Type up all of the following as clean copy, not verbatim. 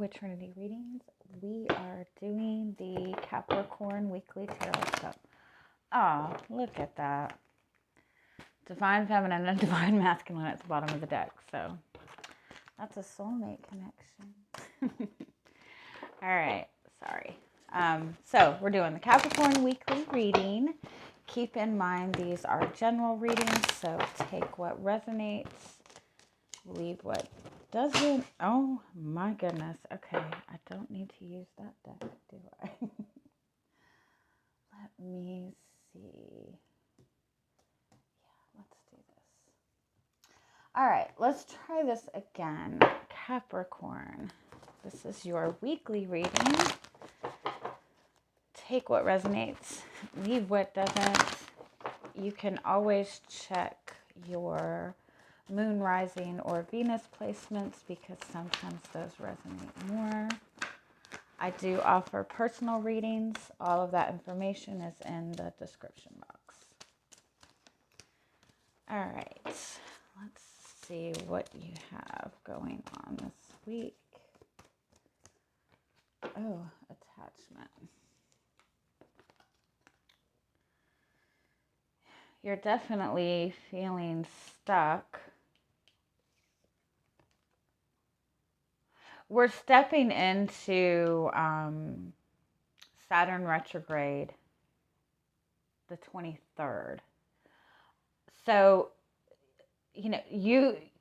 with Trinity Readings. We are doing the Capricorn Weekly Tarotscope. Oh, look at that. Divine Feminine and Divine Masculine at the bottom of the deck. So that's a soulmate connection. All right. Sorry. So we're doing the Capricorn Weekly Reading. Keep in mind these are general readings, so take what resonates, leave what doesn't. Oh my goodness. Okay, I don't need to use that deck, do I? Let me see. Yeah, let's do this. All right, let's try this again. Capricorn, this is your weekly reading. Take what resonates, leave what doesn't. You can always check your moon rising or Venus placements because sometimes those resonate more. I do offer personal readings. All of that information is in the description box. All right, let's see what you have going on this week. Oh, attachment. You're definitely feeling stuck. We're stepping into Saturn Retrograde the 23rd. So,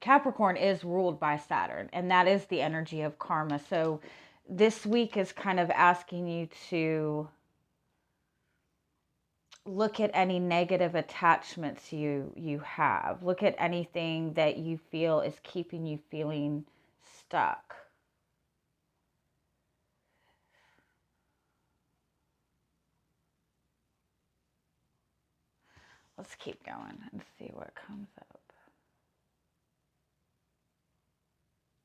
Capricorn is ruled by Saturn, and that is the energy of karma. So this week is kind of asking you to look at any negative attachments you have. Look at anything that you feel is keeping you feeling stuck. Let's keep going and see what comes up.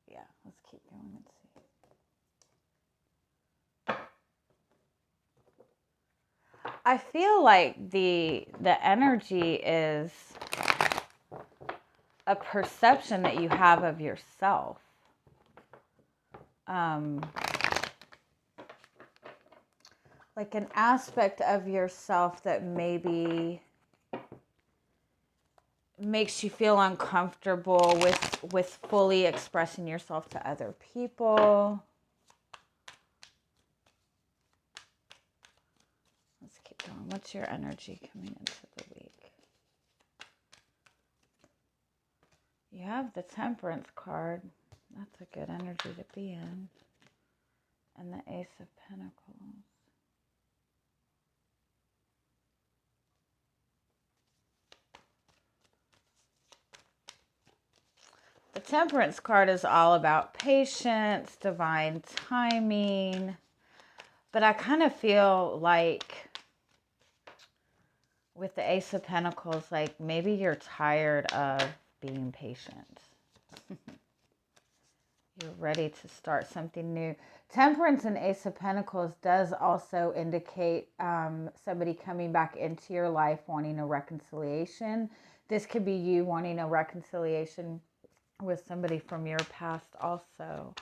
Yeah, let's keep going and see. I feel like the energy is a perception that you have of yourself. Like an aspect of yourself that maybe makes you feel uncomfortable with fully expressing yourself to other people. Let's keep going. What's your energy coming into the week? You have the Temperance card. That's a good energy to be in. And the Ace of Pentacles. The Temperance card is all about patience, divine timing. But I kind of feel like with the Ace of Pentacles, like maybe you're tired of being patient. You're ready to start something new. Temperance and Ace of Pentacles does also indicate somebody coming back into your life wanting a reconciliation. This could be you wanting a reconciliation with somebody from your past also.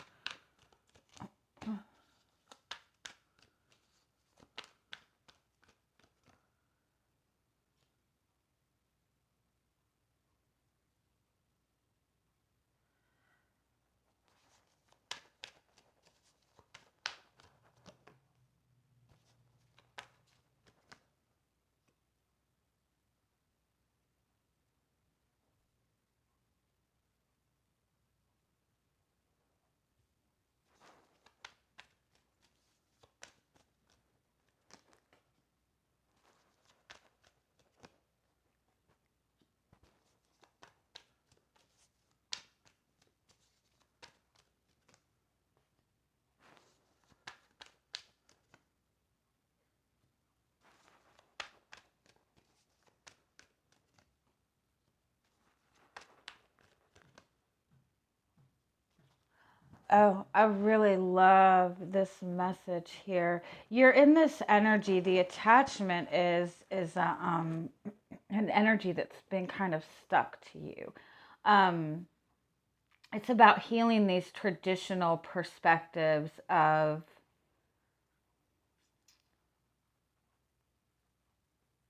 Oh, I really love this message here. You're in this energy. The attachment is an energy that's been kind of stuck to you. it's about healing these traditional perspectives of,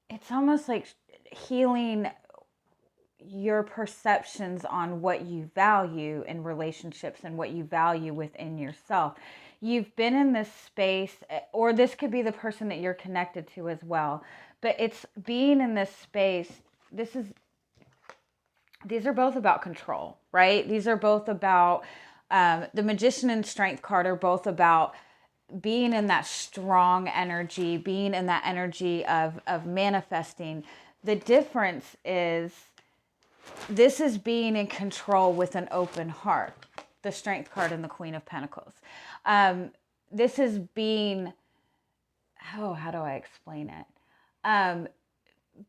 it's almost like healing your perceptions on what you value in relationships and what you value within yourself. You've been in this space, or this could be the person that you're connected to as well, but it's being in this space. These are both about control, right? These are both about, the Magician and Strength card are both about being in that strong energy, being in that energy of manifesting. The difference is, this is being in control with an open heart, the Strength card and the Queen of Pentacles. This is being, how do I explain it?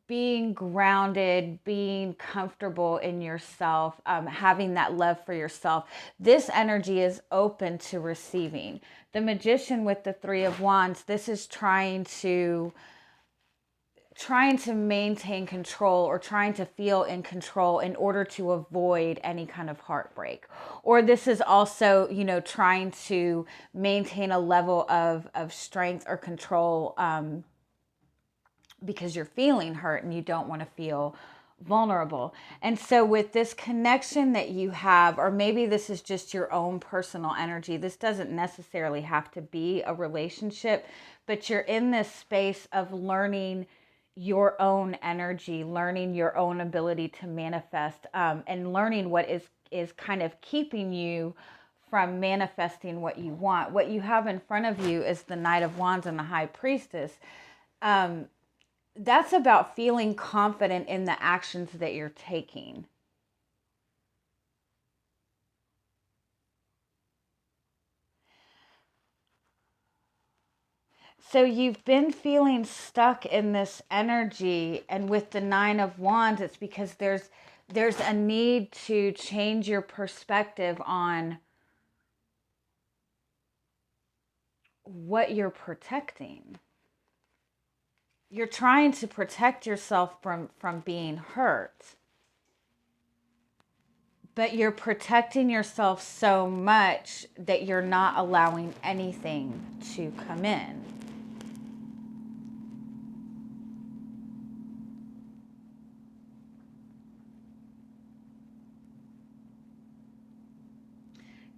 Being grounded, being comfortable in yourself, having that love for yourself. This energy is open to receiving. The Magician with the Three of Wands, this is trying to maintain control, or trying to feel in control in order to avoid any kind of heartbreak. Or this is also, trying to maintain a level of strength or control, because you're feeling hurt and you don't want to feel vulnerable. And so with this connection that you have, or maybe this is just your own personal energy, this doesn't necessarily have to be a relationship, but you're in this space of learning your own energy, learning your own ability to manifest, and learning what is kind of keeping you from manifesting what you want. What you have in front of you is the Knight of Wands and the High Priestess. That's about feeling confident in the actions that you're taking. So you've been feeling stuck in this energy, and with the Nine of Wands, it's because there's a need to change your perspective on what you're protecting. You're trying to protect yourself from being hurt. But you're protecting yourself so much that you're not allowing anything to come in.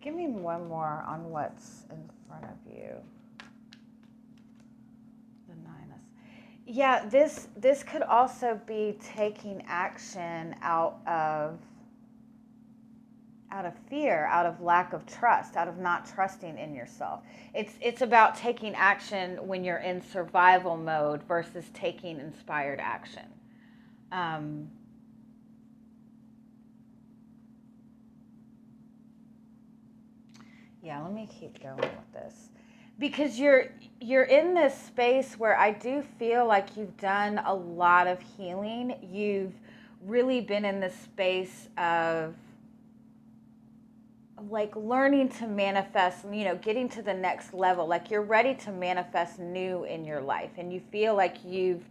Give me one more on what's in front of you. The Nine of... Yeah, this could also be taking action out of fear, out of lack of trust, out of not trusting in yourself. It's about taking action when you're in survival mode versus taking inspired action. Yeah, let me keep going with this. Because you're in this space where I do feel like you've done a lot of healing. You've really been in this space of like learning to manifest, getting to the next level. Like you're ready to manifest new in your life, and you feel like you've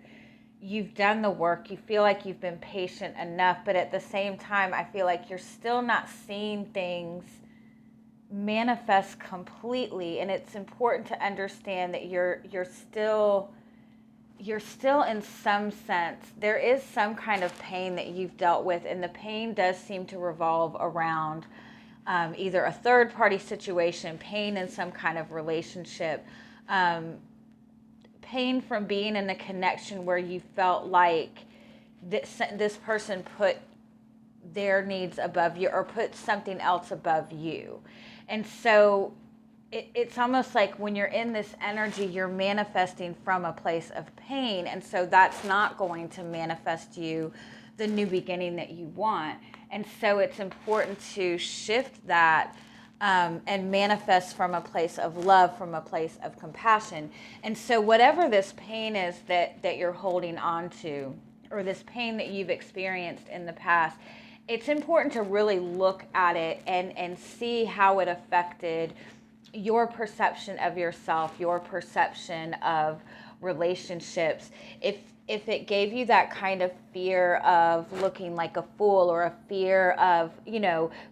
done the work. You feel like you've been patient enough, but at the same time, I feel like you're still not seeing things manifest completely. And it's important to understand that you're still in some sense, there is some kind of pain that you've dealt with, and the pain does seem to revolve around either a third party situation, pain in some kind of relationship, pain from being in a connection where you felt like this person put their needs above you, or put something else above you. And so it's almost like when you're in this energy, you're manifesting from a place of pain. And so that's not going to manifest you the new beginning that you want. And so it's important to shift that, and manifest from a place of love, from a place of compassion. And so whatever this pain is that you're holding on to, or this pain that you've experienced in the past, it's important to really look at it and see how it affected your perception of yourself, your perception of relationships. if it gave you that kind of fear of looking like a fool, or a fear of,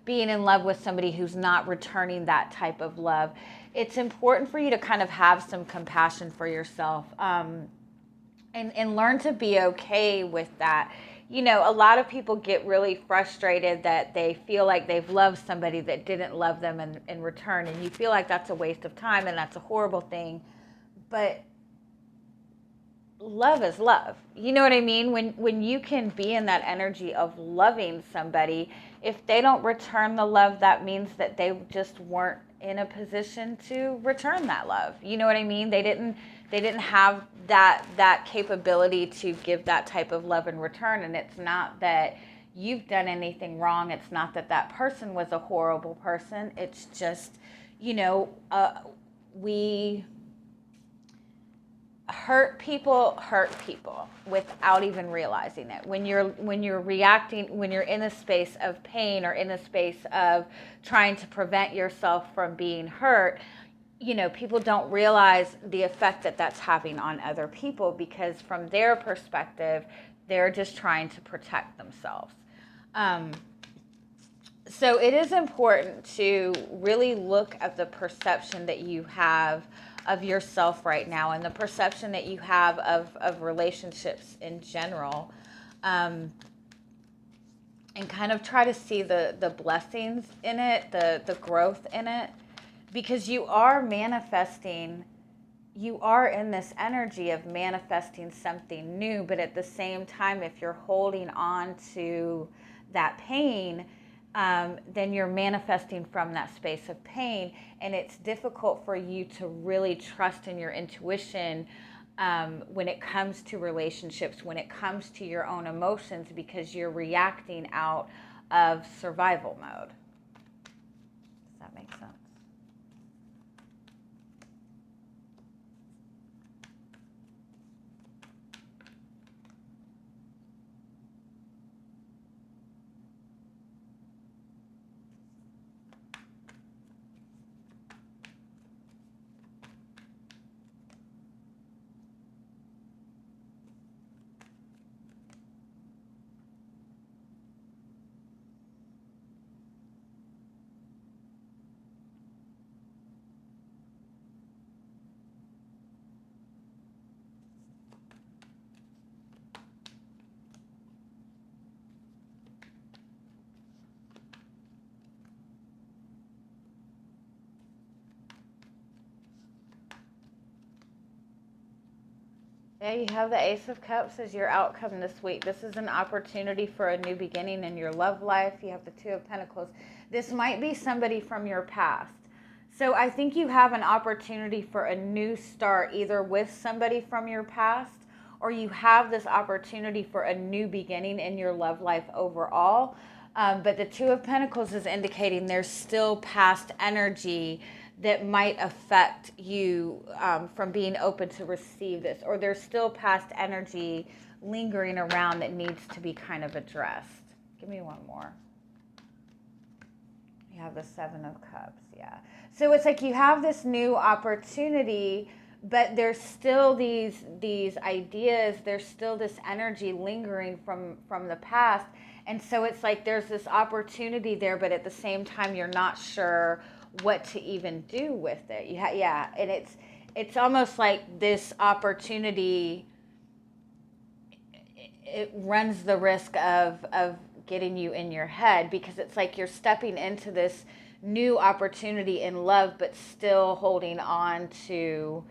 being in love with somebody who's not returning that type of love, it's important for you to kind of have some compassion for yourself, and learn to be okay with that. A lot of people get really frustrated that they feel like they've loved somebody that didn't love them in return, and you feel like that's a waste of time and that's a horrible thing. But love is love. You know what I mean? When you can be in that energy of loving somebody, if they don't return the love, that means that they just weren't in a position to return that love. You know what I mean? They didn't have that capability to give that type of love in return. And it's not that you've done anything wrong. It's not that that person was a horrible person. It's just, we hurt people without even realizing it. When you're reacting, when you're in a space of pain, or in a space of trying to prevent yourself from being hurt, people don't realize the effect that that's having on other people, because from their perspective, they're just trying to protect themselves. So it is important to really look at the perception that you have of yourself right now, and the perception that you have of relationships in general, and kind of try to see the blessings in it, the growth in it, because you are manifesting, you are in this energy of manifesting something new. But at the same time, if you're holding on to that pain, then you're manifesting from that space of pain, and it's difficult for you to really trust in your intuition when it comes to relationships, when it comes to your own emotions, because you're reacting out of survival mode. Does that make sense? Yeah, you have the Ace of Cups as your outcome this week. This is an opportunity for a new beginning in your love life. You have the Two of Pentacles. This might be somebody from your past. So I think you have an opportunity for a new start, either with somebody from your past, or you have this opportunity for a new beginning in your love life overall. But the Two of Pentacles is indicating there's still past energy that might affect you from being open to receive this, or there's still past energy lingering around that needs to be kind of addressed. Give me one more. You have the Seven of Cups, yeah. So it's like you have this new opportunity, but there's still these ideas, there's still this energy lingering from the past. And so it's like there's this opportunity there, but at the same time, you're not sure what to even do with it. Yeah, and it's almost like this opportunity, it runs the risk of getting you in your head, because it's like you're stepping into this new opportunity in love, but still holding on to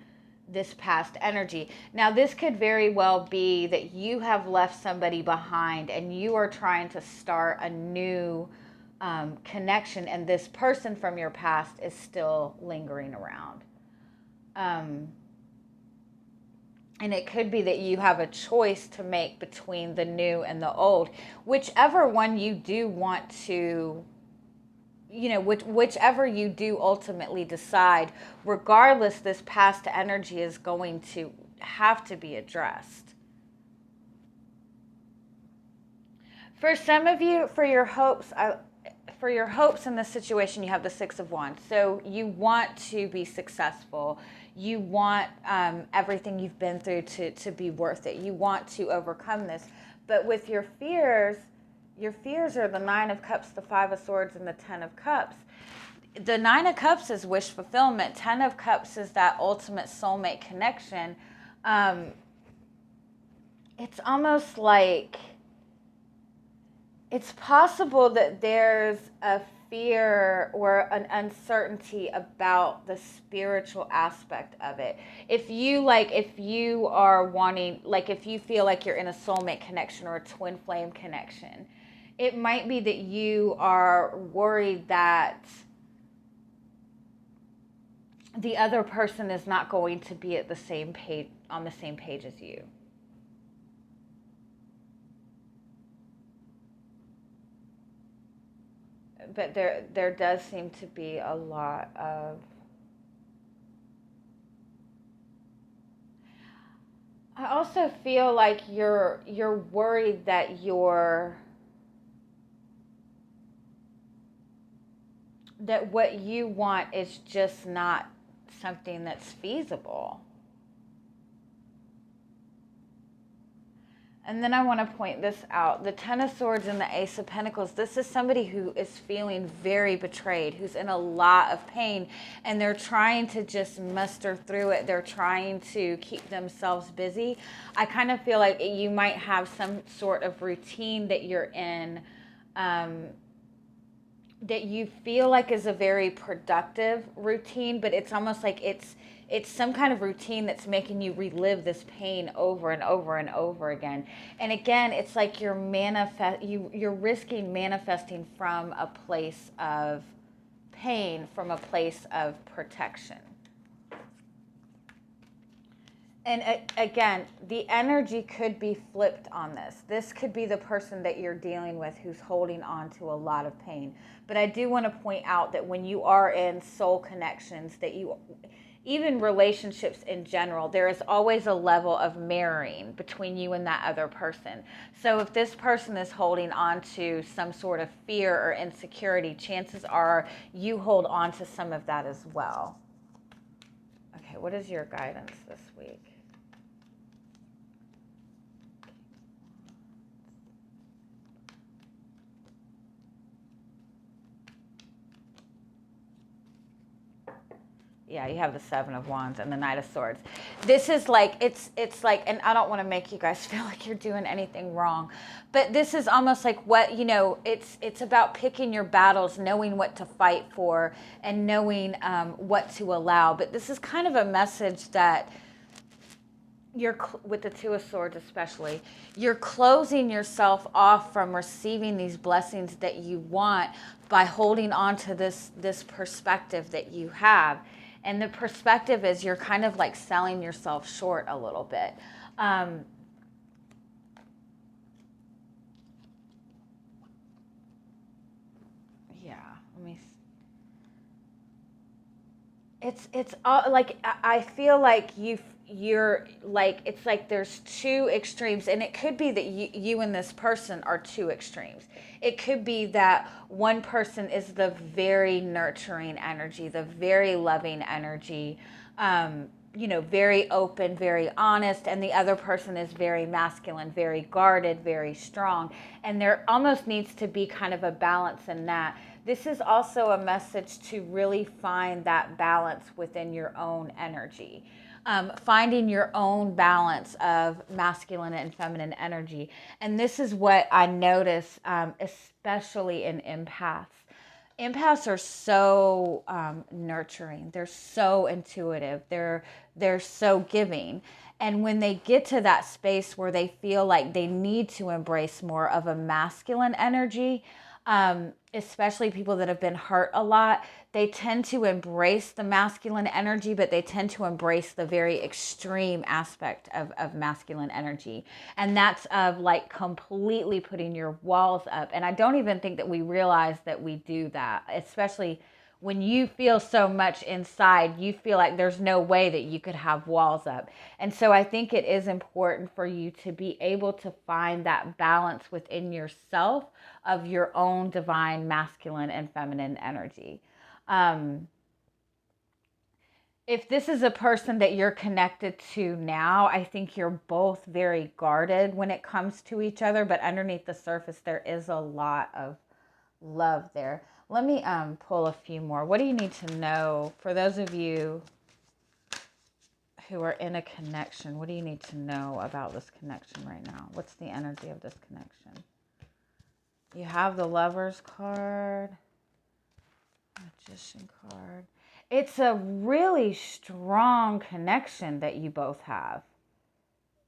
this past energy. Now, this could very well be that you have left somebody behind and you are trying to start a new connection, and this person from your past is still lingering around. And it could be that you have a choice to make between the new and the old. Whichever one you do want to, whichever you do ultimately decide, regardless, this past energy is going to have to be addressed. For some of you, for your hopes, for your hopes in this situation, you have the Six of Wands. So you want to be successful. You want everything you've been through to be worth it. You want to overcome this. But with your fears are the Nine of Cups, the Five of Swords, and the Ten of Cups. The Nine of Cups is wish fulfillment. Ten of Cups is that ultimate soulmate connection. It's almost like it's possible that there's a fear or an uncertainty about the spiritual aspect of it. If you are wanting, like if you feel like you're in a soulmate connection or a twin flame connection, it might be that you are worried that the other person is not going to be at the same page, on the same page as you. But there does seem to be a lot of I also feel like you're worried that that what you want is just not something that's feasible. And then I want to point this out. The Ten of Swords and the Ace of Pentacles. This is somebody who is feeling very betrayed, who's in a lot of pain, and they're trying to just muster through it. They're trying to keep themselves busy. I kind of feel like you might have some sort of routine that you're in that you feel like is a very productive routine, but it's almost like it's some kind of routine that's making you relive this pain over and over and over again. And again, it's like you're risking manifesting from a place of pain, from a place of protection. And again, the energy could be flipped on this. This could be the person that you're dealing with who's holding on to a lot of pain. But I do want to point out that when you are in soul connections, that even relationships in general, there is always a level of mirroring between you and that other person. So if this person is holding on to some sort of fear or insecurity, chances are you hold on to some of that as well. Okay, what is your guidance this week? Yeah, you have the Seven of Wands and the Knight of Swords. This is like, it's like, and I don't want to make you guys feel like you're doing anything wrong, but this is almost like what, it's about picking your battles, knowing what to fight for, and knowing what to allow. But this is kind of a message that with the Two of Swords especially, you're closing yourself off from receiving these blessings that you want by holding on to this perspective that you have. And the perspective is you're kind of like selling yourself short a little bit. Yeah, let me. It's all like I feel like you're like, it's like there's two extremes, and it could be that you and this person are two extremes. It could be that one person is the very nurturing energy, the very loving energy, very open, very honest, and the other person is very masculine, very guarded, very strong. And there almost needs to be kind of a balance in that. This is also a message to really find that balance within your own energy. Finding your own balance of masculine and feminine energy. And this is what I notice, especially in empaths. Empaths are so nurturing. They're so intuitive. They're so giving. And when they get to that space where they feel like they need to embrace more of a masculine energy, especially people that have been hurt a lot, they tend to embrace the masculine energy, but they tend to embrace the very extreme aspect of masculine energy. And that's of like completely putting your walls up. And I don't even think that we realize that we do that, especially When you feel so much inside, you feel like there's no way that you could have walls up. And so I think it is important for you to be able to find that balance within yourself of your own divine masculine and feminine energy. If this is a person that you're connected to now, I think you're both very guarded when it comes to each other, but underneath the surface, there is a lot of love there. Let me pull a few more. What do you need to know for those of you who are in a connection? What do you need to know about this connection right now? What's the energy of this connection? You have the Lover's card, Magician card. It's a really strong connection that you both have.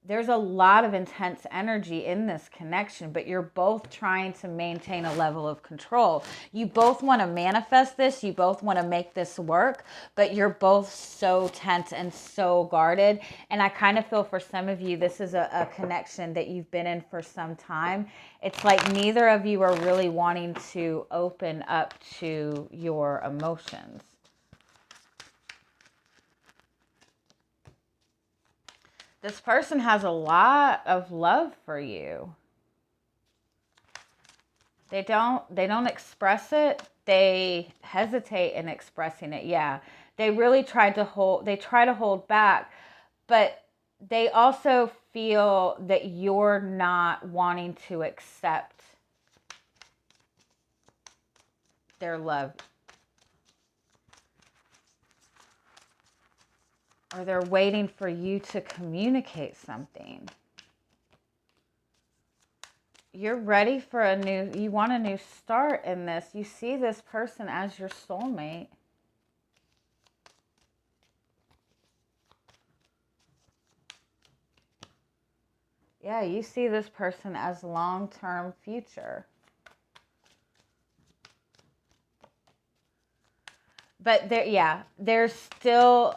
There's a lot of intense energy in this connection, but you're both trying to maintain a level of control. You both want to manifest this. You both want to make this work, but you're both so tense and so guarded. And I kind of feel for some of you, this is a connection that you've been in for some time. It's like neither of you are really wanting to open up to your emotions. This person has a lot of love for you. They don't express it. They hesitate in expressing it. Yeah. They really try to hold back, but they also feel that you're not wanting to accept their love. Or they're waiting for you to communicate something. You're ready for you want a new start in this. You see this person as your soulmate. Yeah, you see this person as long-term future. But there's still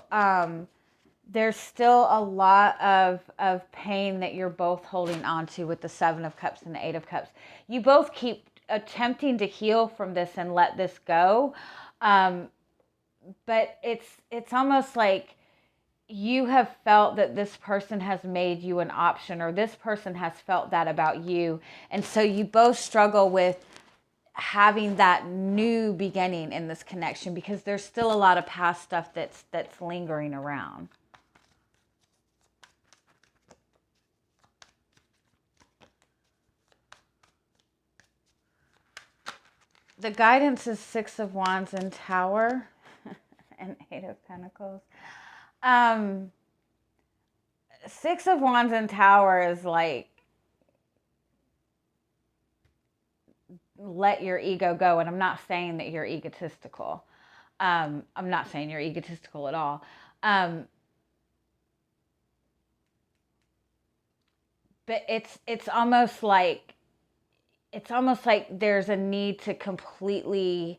a lot of pain that you're both holding on to with the Seven of Cups and the Eight of Cups. You both keep attempting to heal from this and let this go. But it's almost like you have felt that this person has made you an option, or this person has felt that about you. And so you both struggle with having that new beginning in this connection because there's still a lot of past stuff that's lingering around. The guidance is Six of Wands and Tower and Eight of Pentacles. Six of Wands and Tower is like, let your ego go. And I'm not saying that you're egotistical. I'm not saying you're egotistical at all. But it's almost like there's a need to completely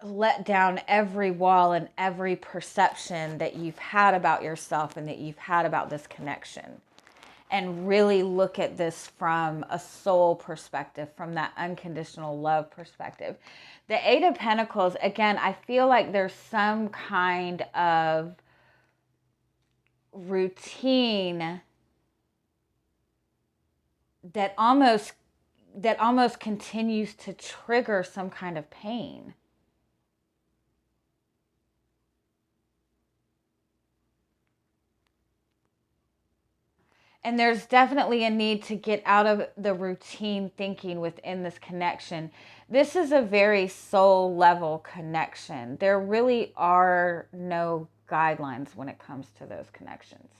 let down every wall and every perception that you've had about yourself and that you've had about this connection, and really look at this from a soul perspective, from that unconditional love perspective. The Eight of Pentacles, again, I feel like there's some kind of routine that almost continues to trigger some kind of pain. And there's definitely a need to get out of the routine thinking within this connection. This is a very soul level connection. There really are no guidelines when it comes to those connections.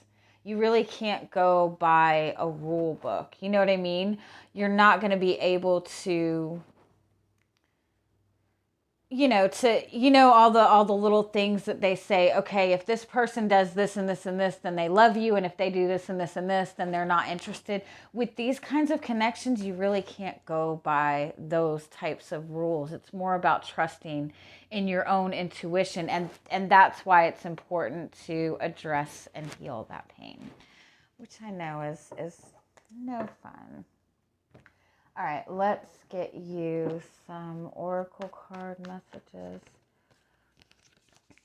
You really can't go by a rule book. You know what I mean? You're not going to be able to, all the little things that they say, okay, if this person does this and this and this, then they love you. And if they do this and this and this, then they're not interested. With these kinds of connections, you really can't go by those types of rules. It's more about trusting in your own intuition. And that's why it's important to address and heal that pain, which I know is no fun. All right, let's get you some oracle card messages.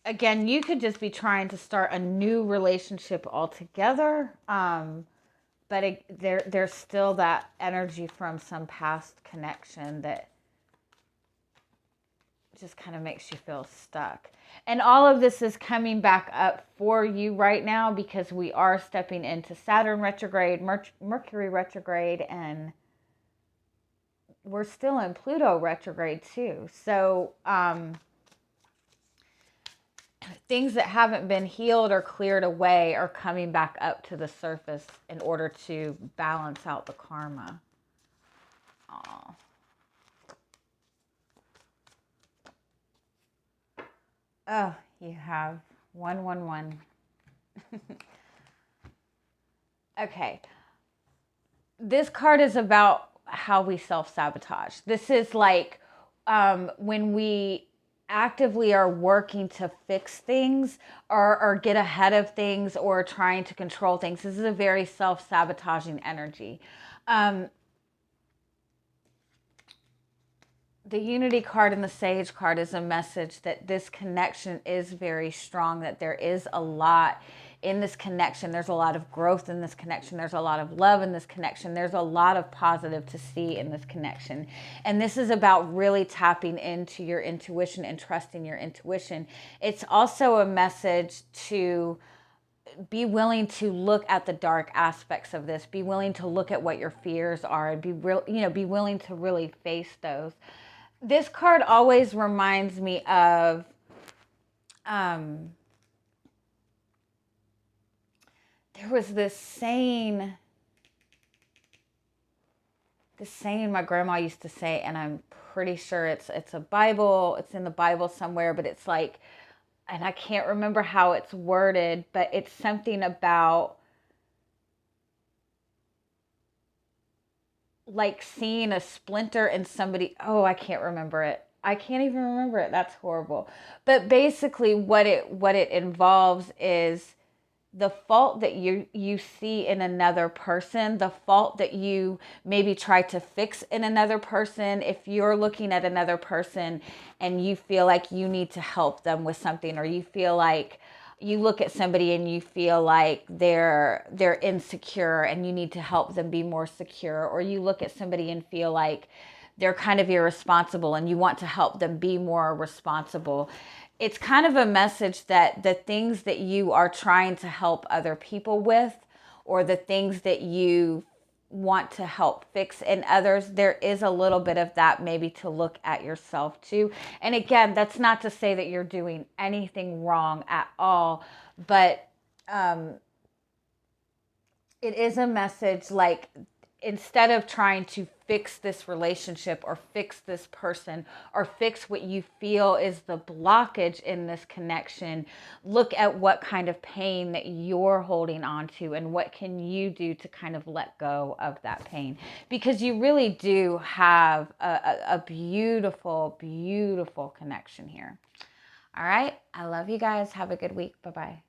Again, you could just be trying to start a new relationship altogether. But there's still that energy from some past connection that just kind of makes you feel stuck. And all of this is coming back up for you right now because we are stepping into Saturn retrograde, Mercury retrograde, and we're still in Pluto retrograde too. So things that haven't been healed or cleared away are coming back up to the surface in order to balance out the karma. Aww. Oh, you have 111. Okay. This card is about how we self-sabotage. This is like when we actively are working to fix things or get ahead of things or trying to control things. This is a very self-sabotaging energy. The Unity card and the Sage card is a message that this connection is very strong, that there is a lot in this connection. There's a lot of growth in this connection. There's a lot of love in this connection. There's a lot of positive to see in this connection. And this is about really tapping into your intuition and trusting your intuition. It's also a message to be willing to look at the dark aspects of this. Be willing to look at what your fears are and be willing to really face those. This card always reminds me of there was this saying my grandma used to say, and I'm pretty sure it's a Bible, it's in the Bible somewhere, but it's like, and I can't remember how it's worded, but it's something about like seeing a splinter in somebody. Oh, I can't remember it. I can't even remember it. That's horrible. But basically what it involves is the fault that you see in another person, the fault that you maybe try to fix in another person. If you're looking at another person and you feel like you need to help them with something, or you feel like you look at somebody and you feel like they're insecure and you need to help them be more secure, or you look at somebody and feel like they're kind of irresponsible and you want to help them be more responsible. It's kind of a message that the things that you are trying to help other people with, or the things that you want to help fix in others, there is a little bit of that maybe to look at yourself too. And again, that's not to say that you're doing anything wrong at all, but it is a message like, instead of trying to fix this relationship or fix this person or fix what you feel is the blockage in this connection, look at what kind of pain that you're holding on to and what can you do to kind of let go of that pain. Because you really do have a beautiful, beautiful connection here. All right. I love you guys. Have a good week. Bye-bye.